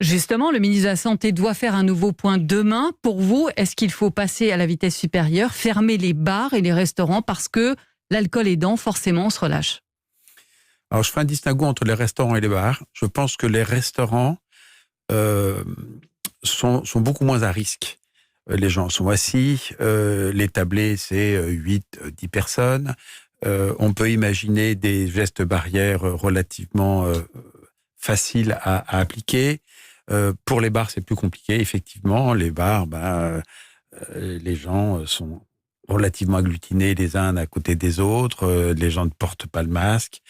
Justement, le ministre de la Santé doit faire un nouveau point demain. Pour vous, est-ce qu'il faut passer à la vitesse supérieure, fermer les bars et les restaurants parce que l'alcool aidant, forcément, on se relâche? Alors, je ferai un distinguo entre les restaurants et les bars. Je pense que les restaurants sont beaucoup moins à risque. Les gens sont assis, les tablés, c'est 8-10 personnes. On peut imaginer des gestes barrières relativement faciles à appliquer. Pour les bars, c'est plus compliqué, effectivement. Les bars, les gens sont relativement agglutinés les uns à côté des autres. Les gens ne portent pas le masque.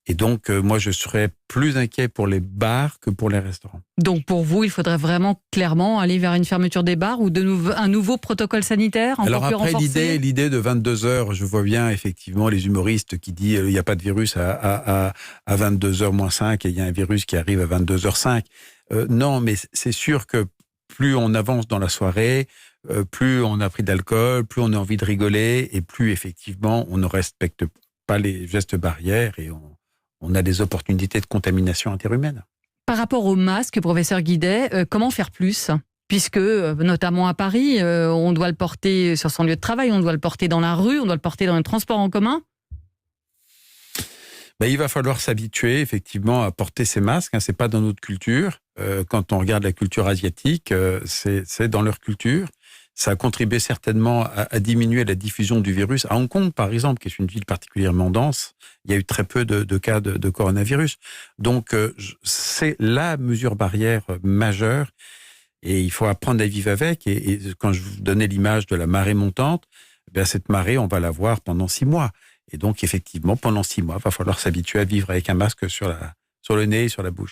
Et donc, moi, je serais plus inquiet pour les bars que pour les restaurants. Donc, pour vous, il faudrait vraiment clairement aller vers une fermeture des bars ou un nouveau protocole sanitaire encore plus renforcé? Alors après, l'idée de 22h, je vois bien effectivement les humoristes qui disent il n'y a pas de virus à 22h moins 5 et il y a un virus qui arrive à 22h05. Non, mais c'est sûr que plus on avance dans la soirée, plus on a pris d'alcool, plus on a envie de rigoler et plus effectivement on ne respecte pas les gestes barrières et on a des opportunités de contamination interhumaine. Par rapport au masque, professeur Guidet, comment faire plus ? Puisque, notamment à Paris, on doit le porter sur son lieu de travail, on doit le porter dans la rue, on doit le porter dans les transports en commun. Il va falloir s'habituer effectivement à porter ces masques. C'est pas dans notre culture. Quand on regarde la culture asiatique, c'est dans leur culture. Ça a contribué certainement à diminuer la diffusion du virus. À Hong Kong, par exemple, qui est une ville particulièrement dense, il y a eu très peu de cas de coronavirus. Donc, c'est la mesure barrière majeure et il faut apprendre à vivre avec. Et quand je vous donnais l'image de la marée montante, cette marée, on va la voir pendant 6 mois. Et donc, effectivement, pendant 6 mois, il va falloir s'habituer à vivre avec un masque sur le nez et sur la bouche.